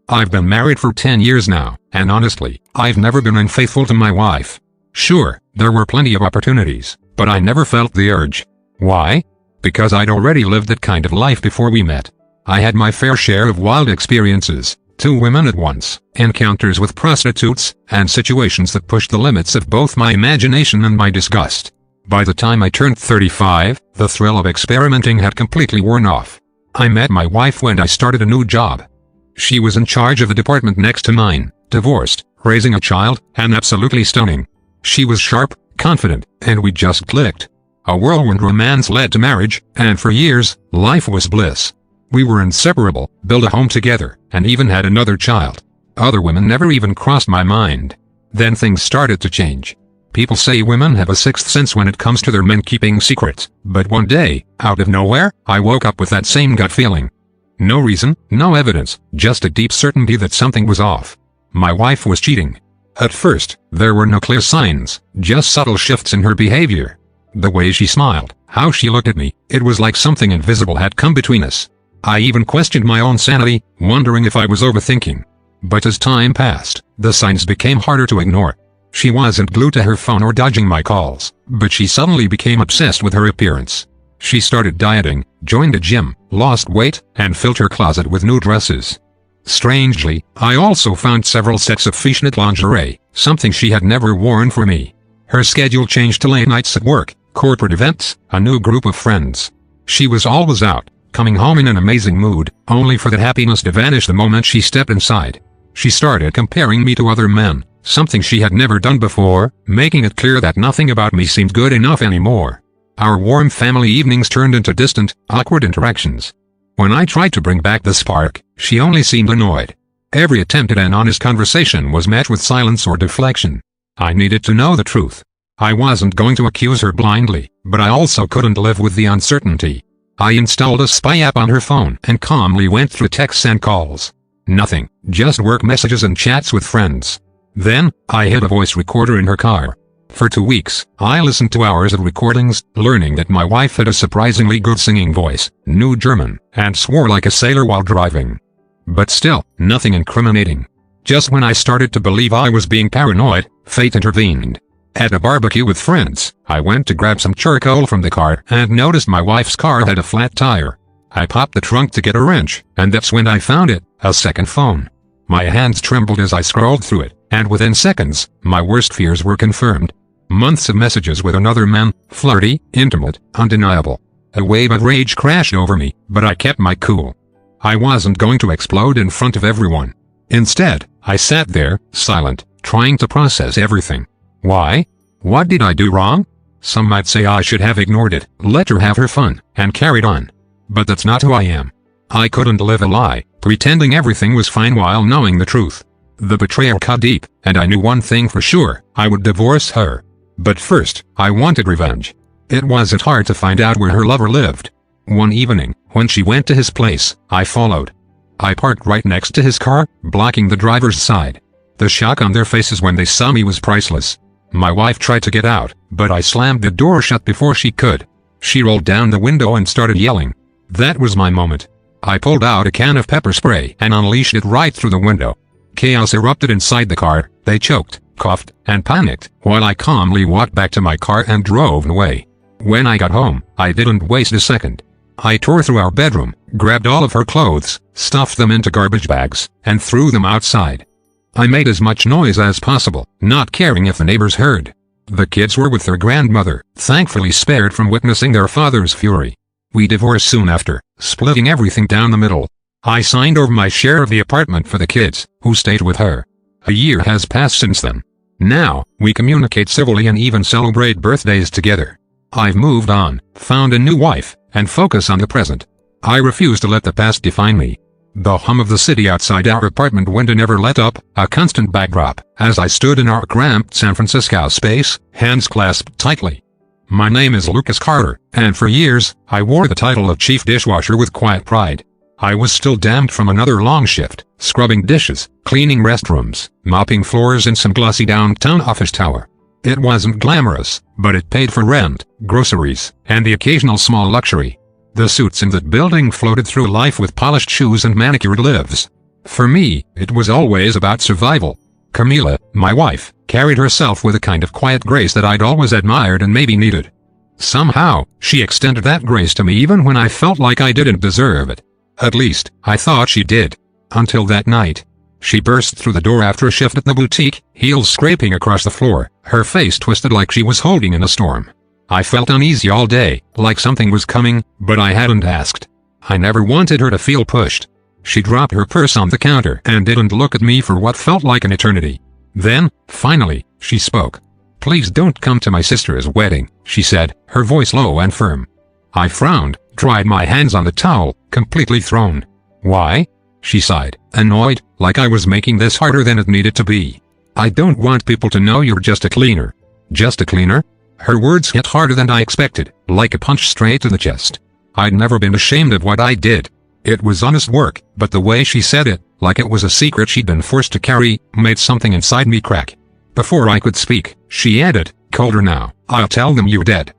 I've been married for 10 years now, and honestly, I've never been unfaithful to my wife. Sure, there were plenty of opportunities, but I never felt the urge. Why? Because I'd already lived that kind of life before we met. I had my fair share of wild experiences, 2 women at once, encounters with prostitutes, and situations that pushed the limits of both my imagination and my disgust. By the time I turned 35, the thrill of experimenting had completely worn off. I met my wife when I started a new job. She was in charge of a department next to mine, divorced, raising a child, and absolutely stunning. She was sharp, confident, and we just clicked. A whirlwind romance led to marriage, and for years, life was bliss. We were inseparable, built a home together, and even had another child. Other women never even crossed my mind. Then things started to change. People say women have a sixth sense when it comes to their men keeping secrets, but one day, out of nowhere, I woke up with that same gut feeling. No reason, no evidence, just a deep certainty that something was off. My wife was cheating. At first, there were no clear signs, just subtle shifts in her behavior. The way she smiled, how she looked at me, it was like something invisible had come between us. I even questioned my own sanity, wondering if I was overthinking. But as time passed, the signs became harder to ignore. She wasn't glued to her phone or dodging my calls, but she suddenly became obsessed with her appearance. She started dieting, joined a gym, lost weight, and filled her closet with new dresses. Strangely, I also found several sets of fishnet lingerie, something she had never worn for me. Her schedule changed to late nights at work, corporate events, a new group of friends. She was always out, coming home in an amazing mood, only for that happiness to vanish the moment she stepped inside. She started comparing me to other men, something she had never done before, making it clear that nothing about me seemed good enough anymore. Our warm family evenings turned into distant, awkward interactions. When I tried to bring back the spark, she only seemed annoyed. Every attempt at an honest conversation was met with silence or deflection. I needed to know the truth. I wasn't going to accuse her blindly, but I also couldn't live with the uncertainty. I installed a spy app on her phone and calmly went through texts and calls. Nothing, just work messages and chats with friends. Then, I hid a voice recorder in her car. For 2 weeks, I listened to hours of recordings, learning that my wife had a surprisingly good singing voice, knew German, and swore like a sailor while driving. But still, nothing incriminating. Just when I started to believe I was being paranoid, fate intervened. At a barbecue with friends, I went to grab some charcoal from the car and noticed my wife's car had a flat tire. I popped the trunk to get a wrench, and that's when I found it, a second phone. My hands trembled as I scrolled through it, and within seconds, my worst fears were confirmed. Months of messages with another man, flirty, intimate, undeniable. A wave of rage crashed over me, but I kept my cool. I wasn't going to explode in front of everyone. Instead, I sat there, silent, trying to process everything. Why? What did I do wrong? Some might say I should have ignored it, let her have her fun, and carried on. But that's not who I am. I couldn't live a lie, pretending everything was fine while knowing the truth. The betrayal cut deep, and I knew one thing for sure, I would divorce her. But first, I wanted revenge. It wasn't hard to find out where her lover lived. One evening, when she went to his place, I followed. I parked right next to his car, blocking the driver's side. The shock on their faces when they saw me was priceless. My wife tried to get out, but I slammed the door shut before she could. She rolled down the window and started yelling. That was my moment. I pulled out a can of pepper spray and unleashed it right through the window. Chaos erupted inside the car. They choked, coughed, and panicked, while I calmly walked back to my car and drove away. When I got home, I didn't waste a second. I tore through our bedroom, grabbed all of her clothes, stuffed them into garbage bags, and threw them outside. I made as much noise as possible, not caring if the neighbors heard. The kids were with their grandmother, thankfully spared from witnessing their father's fury. We divorced soon after, splitting everything down the middle. I signed over my share of the apartment for the kids, who stayed with her. A year has passed since then. Now, we communicate civilly and even celebrate birthdays together. I've moved on, found a new wife, and focus on the present. I refuse to let the past define me. The hum of the city outside our apartment window never let up, a constant backdrop, as I stood in our cramped San Francisco space, hands clasped tightly. My name is Lucas Carter, and for years, I wore the title of chief dishwasher with quiet pride. I was still damned from another long shift, scrubbing dishes, cleaning restrooms, mopping floors in some glossy downtown office tower. It wasn't glamorous, but it paid for rent, groceries, and the occasional small luxury. The suits in that building floated through life with polished shoes and manicured lives. For me, it was always about survival. Camila, my wife, carried herself with a kind of quiet grace that I'd always admired and maybe needed. Somehow, she extended that grace to me even when I felt like I didn't deserve it. At least, I thought she did. Until that night. She burst through the door after a shift at the boutique, heels scraping across the floor, her face twisted like she was holding in a storm. I felt uneasy all day, like something was coming, but I hadn't asked. I never wanted her to feel pushed. She dropped her purse on the counter and didn't look at me for what felt like an eternity. Then, finally, she spoke. "Please don't come to my sister's wedding," she said, her voice low and firm. I frowned, tried my hands on the towel, completely thrown. "Why?" She sighed, annoyed, like I was making this harder than it needed to be. "I don't want people to know you're just a cleaner." "Just a cleaner?" Her words hit harder than I expected, like a punch straight to the chest. I'd never been ashamed of what I did. It was honest work, but the way she said it, like it was a secret she'd been forced to carry, made something inside me crack. Before I could speak, she added, colder now, "I'll tell them you're dead.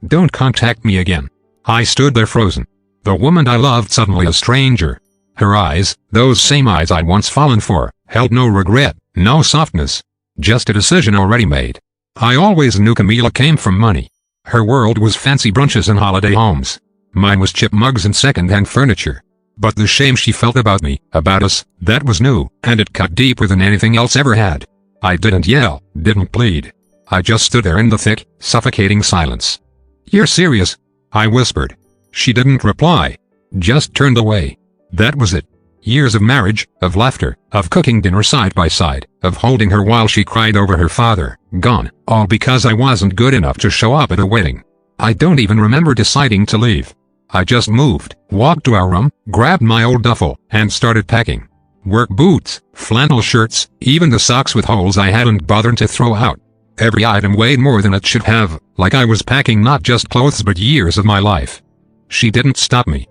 Don't contact me again." I stood there frozen. The woman I loved suddenly a stranger. Her eyes, those same eyes I'd once fallen for, held no regret, no softness. Just a decision already made. I always knew Camila came from money. Her world was fancy brunches and holiday homes. Mine was chip mugs and second-hand furniture. But the shame she felt about me, about us, that was new, and it cut deeper than anything else ever had. I didn't yell, didn't plead. I just stood there in the thick, suffocating silence. "You're serious?" I whispered. She didn't reply. Just turned away. That was it. Years of marriage, of laughter, of cooking dinner side by side, of holding her while she cried over her father, gone, all because I wasn't good enough to show up at a wedding. I don't even remember deciding to leave. I just moved, walked to our room, grabbed my old duffel, and started packing. Work boots, flannel shirts, even the socks with holes I hadn't bothered to throw out. Every item weighed more than it should have, like I was packing not just clothes but years of my life. She didn't stop me.